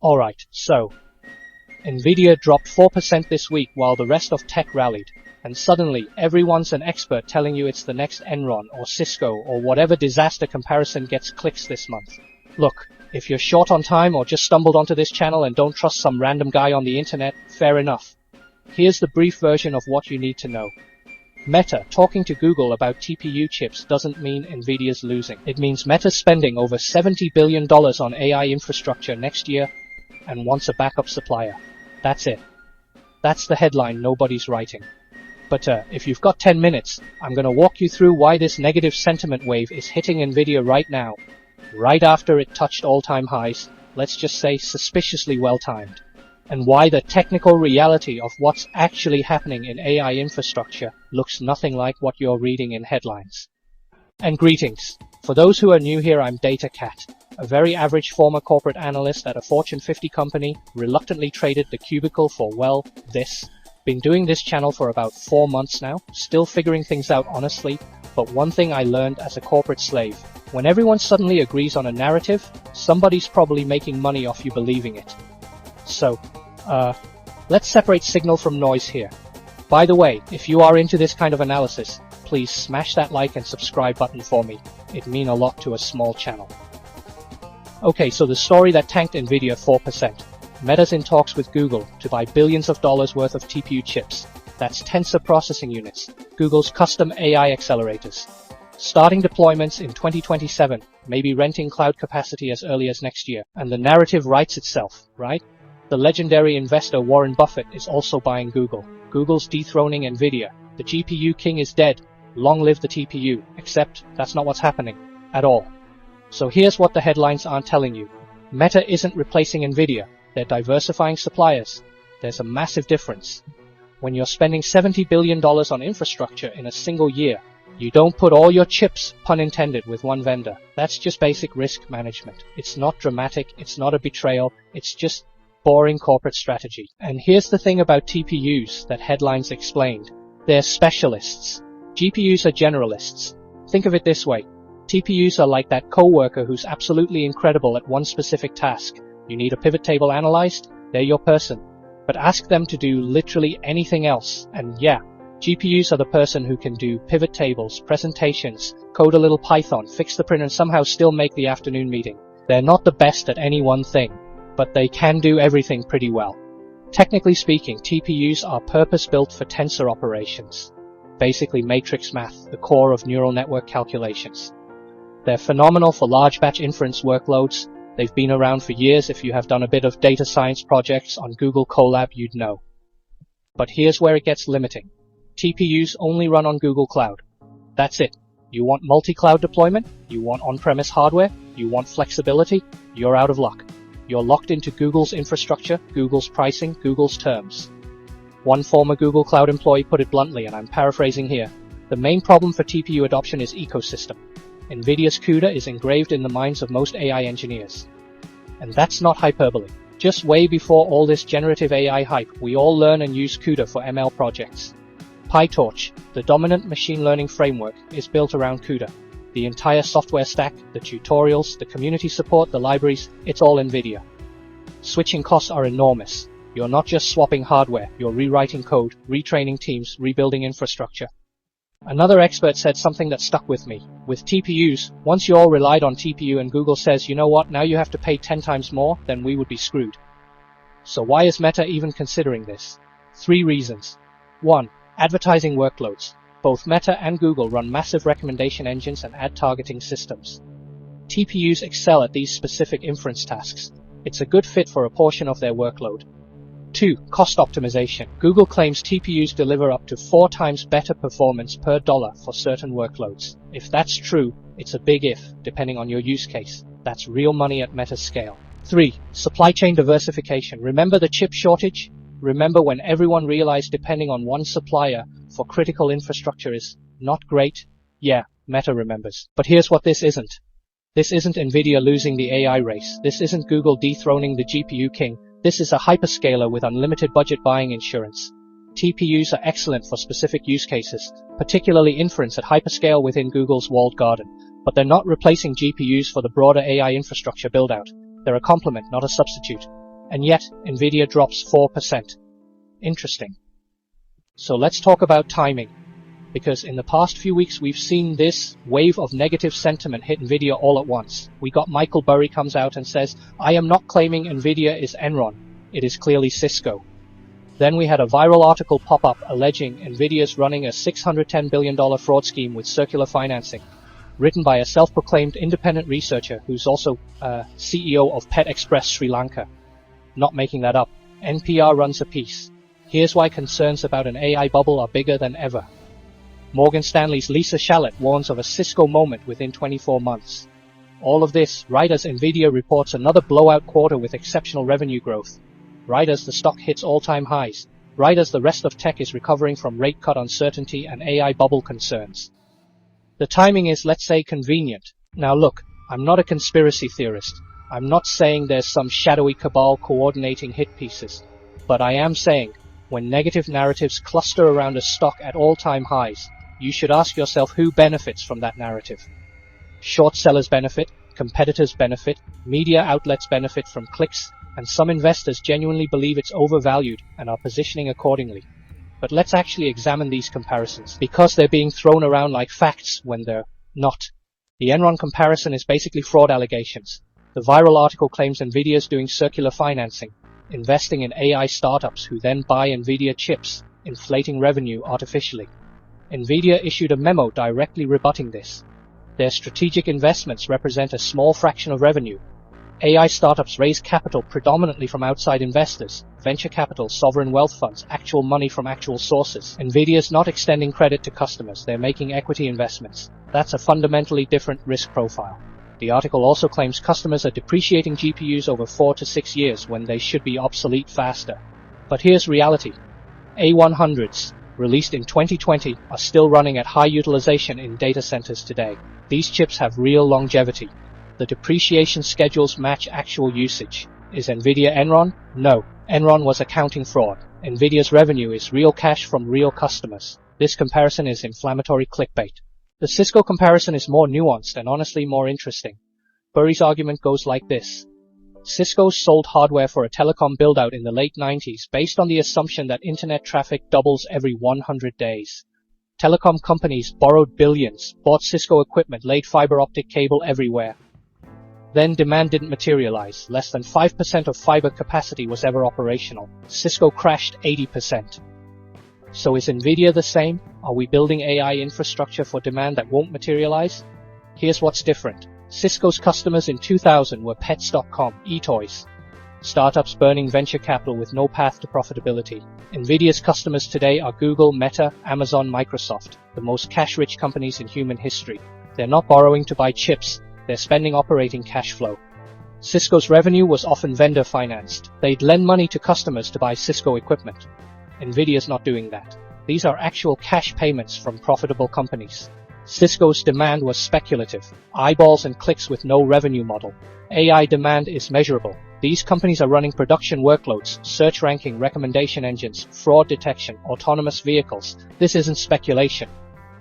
Alright, so Nvidia dropped 4% this week while the rest of tech rallied, and suddenly everyone's an expert telling you it's the next Enron or Cisco or whatever disaster comparison gets clicks this month. Look, if you're short on time or just stumbled onto this channel and don't trust some random guy on the internet, fair enough. Here's the brief version of what you need to know. Meta talking to Google about TPU chips doesn't mean Nvidia's losing. It means Meta's spending over $70 billion on AI infrastructure next year and wants a backup supplier. That's it. That's the headline nobody's writing. But if you've got 10 minutes, I'm going to walk you through why this negative sentiment wave is hitting Nvidia right now, right after it touched all-time highs, let's just say suspiciously well-timed, and why the technical reality of what's actually happening in AI infrastructure looks nothing like what you're reading in headlines. And greetings. For those who are new here, I'm DataCat, a very average former corporate analyst at a Fortune 50 company, reluctantly traded the cubicle for, well, this. Been doing this channel for about 4 months now, still figuring things out honestly, but one thing I learned as a corporate slave, when everyone suddenly agrees on a narrative, somebody's probably making money off you believing it. So, let's separate signal from noise here. By the way, if you are into this kind of analysis, please smash that like and subscribe button for me. It'd mean a lot to a small channel. Okay, so the story that tanked Nvidia 4%. Meta's in talks with Google to buy billions of dollars worth of TPU chips. That's tensor processing units, Google's custom AI accelerators. Starting deployments in 2027, maybe renting cloud capacity as early as next year. And the narrative writes itself, right? The legendary investor Warren Buffett is also buying Google. Google's dethroning Nvidia. The GPU king is dead. Long live the TPU. Except that's not what's happening at all. So here's what the headlines aren't telling you. Meta isn't replacing Nvidia. They're diversifying suppliers. There's a massive difference. When you're spending $70 billion on infrastructure in a single year, you don't put all your chips, pun intended, with one vendor. That's just basic risk management. It's not dramatic, it's not a betrayal, it's just boring corporate strategy. And here's the thing about TPUs that headlines explained. They're specialists. GPUs are generalists. Think of it this way. TPUs are like that coworker who's absolutely incredible at one specific task. You need a pivot table analyzed? They're your person. But ask them to do literally anything else, and yeah, GPUs are the person who can do pivot tables, presentations, code a little Python, fix the printer, and somehow still make the afternoon meeting. They're not the best at any one thing, but they can do everything pretty well. Technically speaking, TPUs are purpose-built for tensor operations. Basically matrix math, the core of neural network calculations. They're phenomenal for large batch inference workloads. They've been around for years. If you have done a bit of data science projects on Google Colab, you'd know. But here's where it gets limiting. TPUs only run on Google Cloud. That's it. You want multi-cloud deployment? You want on-premise hardware? You want flexibility? You're out of luck. You're locked into Google's infrastructure, Google's pricing, Google's terms. One former Google Cloud employee put it bluntly, and I'm paraphrasing here. The main problem for TPU adoption is ecosystem. Nvidia's CUDA is engraved in the minds of most AI engineers. And that's not hyperbole. Just way before all this generative AI hype, we all learn and use CUDA for ML projects. PyTorch, the dominant machine learning framework, is built around CUDA. The entire software stack, the tutorials, the community support, the libraries, it's all Nvidia. Switching costs are enormous. You're not just swapping hardware, you're rewriting code, retraining teams, rebuilding infrastructure. Another expert said something that stuck with me. With TPUs, once you all relied on TPU and Google says, you know what, now you have to pay 10 times more, then we would be screwed. So why is Meta even considering this? 3 reasons. 1. Advertising workloads. Both Meta and Google run massive recommendation engines and ad targeting systems. TPUs excel at these specific inference tasks. It's a good fit for a portion of their workload. 2. Cost optimization. Google claims TPUs deliver up to 4 times better performance per dollar for certain workloads. If that's true, it's a big if, depending on your use case. That's real money at Meta scale. 3. Supply chain diversification. Remember the chip shortage? Remember when everyone realized depending on one supplier for critical infrastructure is not great? Yeah, Meta remembers. But here's what this isn't. This isn't Nvidia losing the AI race. This isn't Google dethroning the GPU king. This is a hyperscaler with unlimited budget buying insurance. TPUs are excellent for specific use cases, particularly inference at hyperscale within Google's walled garden, but they're not replacing GPUs for the broader AI infrastructure build-out. They're a complement, not a substitute. and yet Nvidia drops 4%. Interesting. So let's talk about timing, because in the past few weeks we've seen this wave of negative sentiment hit Nvidia all at once. We got Michael Burry comes out and says, I am not claiming Nvidia is Enron, it is clearly Cisco. Then we had a viral article pop up alleging Nvidia's running a $610 billion fraud scheme with circular financing, written by a self-proclaimed independent researcher who's also CEO of Pet Express Sri Lanka. Not making that up. NPR runs a piece. Here's why concerns about an AI bubble are bigger than ever. Morgan Stanley's Lisa Shallett warns of a Cisco moment within 24 months. All of this right as Nvidia reports another blowout quarter with exceptional revenue growth. Right as the stock hits all-time highs. Right as the rest of tech is recovering from rate cut uncertainty and AI bubble concerns. The timing is, let's say, convenient. Now look, I'm not a conspiracy theorist. I'm not saying there's some shadowy cabal coordinating hit pieces. But I am saying, when negative narratives cluster around a stock at all-time highs, you should ask yourself who benefits from that narrative. Short sellers benefit, competitors benefit, media outlets benefit from clicks, and some investors genuinely believe it's overvalued and are positioning accordingly. But let's actually examine these comparisons, because they're being thrown around like facts when they're not. The Enron comparison is basically fraud allegations. The viral article claims Nvidia's doing circular financing, investing in AI startups who then buy Nvidia chips, inflating revenue artificially. Nvidia issued a memo directly rebutting this. Their strategic investments represent a small fraction of revenue. AI startups raise capital predominantly from outside investors, venture capital, sovereign wealth funds, actual money from actual sources. Nvidia's not extending credit to customers, they're making equity investments. That's a fundamentally different risk profile. The article also claims customers are depreciating GPUs over 4 to 6 years when they should be obsolete faster. But here's reality. A100s, released in 2020, are still running at high utilization in data centers today. These chips have real longevity. The depreciation schedules match actual usage. Is Nvidia Enron? No. Enron was accounting fraud. Nvidia's revenue is real cash from real customers. This comparison is inflammatory clickbait. The Cisco comparison is more nuanced and honestly more interesting. Burry's argument goes like this. Cisco sold hardware for a telecom build-out in the late 90s based on the assumption that internet traffic doubles every 100 days. Telecom companies borrowed billions, bought Cisco equipment, laid fiber optic cable everywhere. Then demand didn't materialize. Less than 5% of fiber capacity was ever operational. Cisco crashed 80%. So is Nvidia the same? Are we building AI infrastructure for demand that won't materialize? Here's what's different. Cisco's customers in 2000 were Pets.com, eToys. Startups burning venture capital with no path to profitability. Nvidia's customers today are Google, Meta, Amazon, Microsoft, the most cash-rich companies in human history. They're not borrowing to buy chips. They're spending operating cash flow. Cisco's revenue was often vendor financed. They'd lend money to customers to buy Cisco equipment. Nvidia's not doing that. These are actual cash payments from profitable companies. Cisco's demand was speculative, eyeballs and clicks with no revenue model. AI demand is measurable. These companies are running production workloads, search ranking, recommendation engines, fraud detection, autonomous vehicles. This isn't speculation.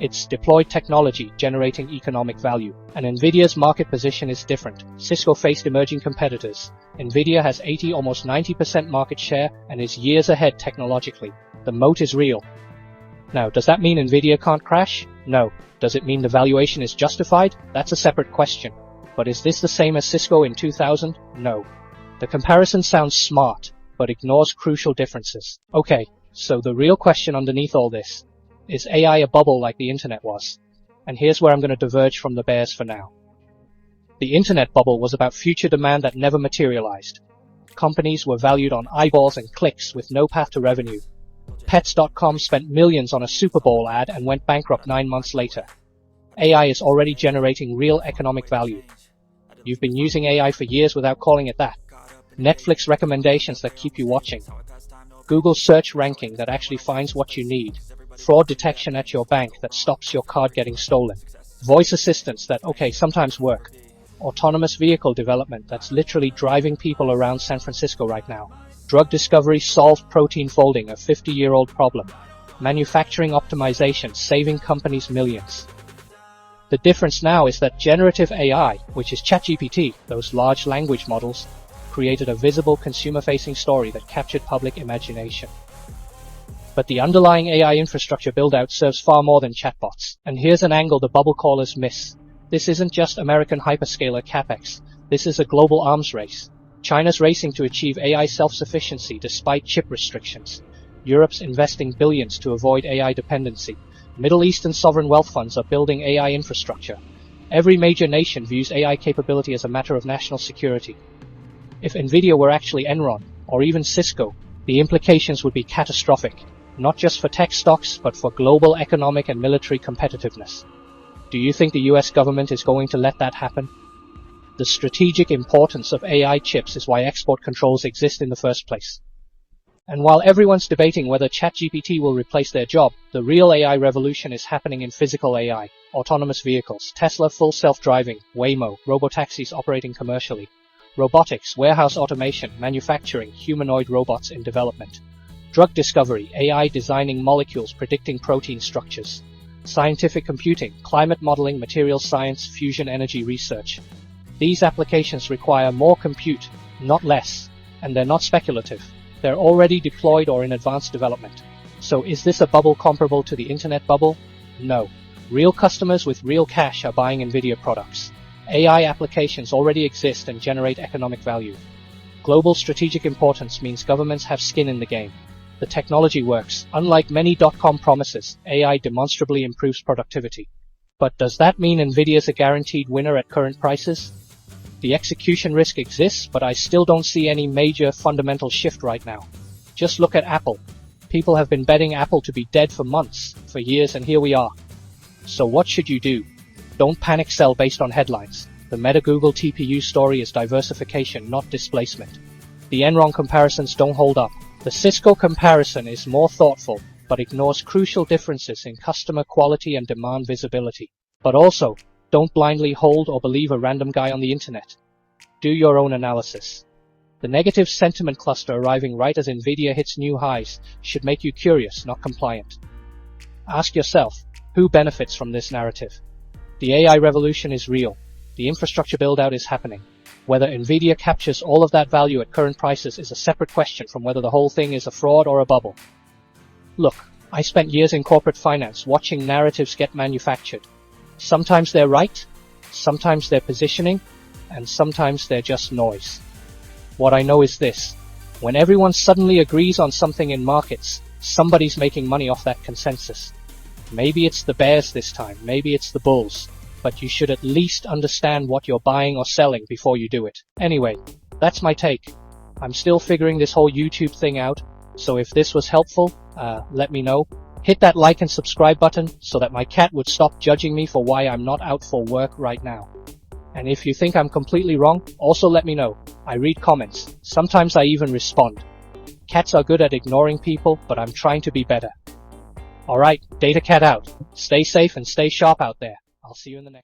It's deployed technology generating economic value. And Nvidia's market position is different. Cisco faced emerging competitors. Nvidia has 80, almost 90% market share and is years ahead technologically. The moat is real. Now, does that mean Nvidia can't crash? No. Does it mean the valuation is justified? That's a separate question. But is this the same as Cisco in 2000? No. The comparison sounds smart, but ignores crucial differences. Okay, so the real question underneath all this. Is AI a bubble like the internet was? And here's where I'm going to diverge from the bears for now. The internet bubble was about future demand that never materialized. Companies were valued on eyeballs and clicks with no path to revenue. Pets.com spent millions on a Super Bowl ad and went bankrupt 9 months later. AI is already generating real economic value. You've been using AI for years without calling it that. Netflix recommendations that keep you watching. Google search ranking that actually finds what you need. Fraud detection at your bank that stops your card getting stolen. Voice assistants that, sometimes work. Autonomous vehicle development that's literally driving people around San Francisco right now. Drug discovery solved protein folding, a 50-year-old problem. Manufacturing optimization saving companies millions. The difference now is that generative AI, which is ChatGPT, those large language models, created a visible consumer-facing story that captured public imagination. But the underlying AI infrastructure build-out serves far more than chatbots. And here's an angle the bubble callers miss. This isn't just American hyperscaler capex. This is a global arms race. China's racing to achieve AI self-sufficiency despite chip restrictions. Europe's investing billions to avoid AI dependency. Middle Eastern sovereign wealth funds are building AI infrastructure. Every major nation views AI capability as a matter of national security. If Nvidia were actually Enron, or even Cisco, the implications would be catastrophic, not just for tech stocks, but for global economic and military competitiveness. Do you think the US government is going to let that happen? The strategic importance of AI chips is why export controls exist in the first place. And while everyone's debating whether ChatGPT will replace their job, the real AI revolution is happening in physical AI, autonomous vehicles, Tesla full self-driving, Waymo, robotaxis operating commercially, robotics, warehouse automation, manufacturing, humanoid robots in development, drug discovery, AI designing molecules predicting protein structures, scientific computing, climate modeling, materials science, fusion energy research. These applications require more compute, not less, and they're not speculative. They're already deployed or in advanced development. So is this a bubble comparable to the internet bubble? No. Real customers with real cash are buying Nvidia products. AI applications already exist and generate economic value. Global strategic importance means governments have skin in the game. The technology works. Unlike many dot-com promises, AI demonstrably improves productivity. But does that mean Nvidia's a guaranteed winner at current prices? The execution risk exists, but I still don't see any major fundamental shift right now. Just look at Apple. People have been betting Apple to be dead for months, for years, and here we are. So what should you do? Don't panic sell based on headlines. The Meta-Google TPU story is diversification, not displacement. The Enron comparisons don't hold up. The Cisco comparison is more thoughtful, but ignores crucial differences in customer quality and demand visibility. But also, don't blindly hold or believe a random guy on the internet. Do your own analysis. The negative sentiment cluster arriving right as Nvidia hits new highs should make you curious, not compliant. Ask yourself, who benefits from this narrative? The AI revolution is real. The infrastructure build-out is happening. Whether Nvidia captures all of that value at current prices is a separate question from whether the whole thing is a fraud or a bubble. Look, I spent years in corporate finance watching narratives get manufactured. Sometimes they're right, sometimes they're positioning, and sometimes they're just noise. What I know is this: when everyone suddenly agrees on something in markets, somebody's making money off that consensus. Maybe it's the bears this time, maybe it's the bulls, but you should at least understand what you're buying or selling before you do it. Anyway, that's my take. I'm still figuring this whole YouTube thing out, so if this was helpful, let me know. Hit that like and subscribe button so that my cat would stop judging me for why I'm not out for work right now. And if you think I'm completely wrong, also let me know. I read comments. Sometimes I even respond. Cats are good at ignoring people, but I'm trying to be better. Alright, DataCat out. Stay safe and stay sharp out there. I'll see you in the next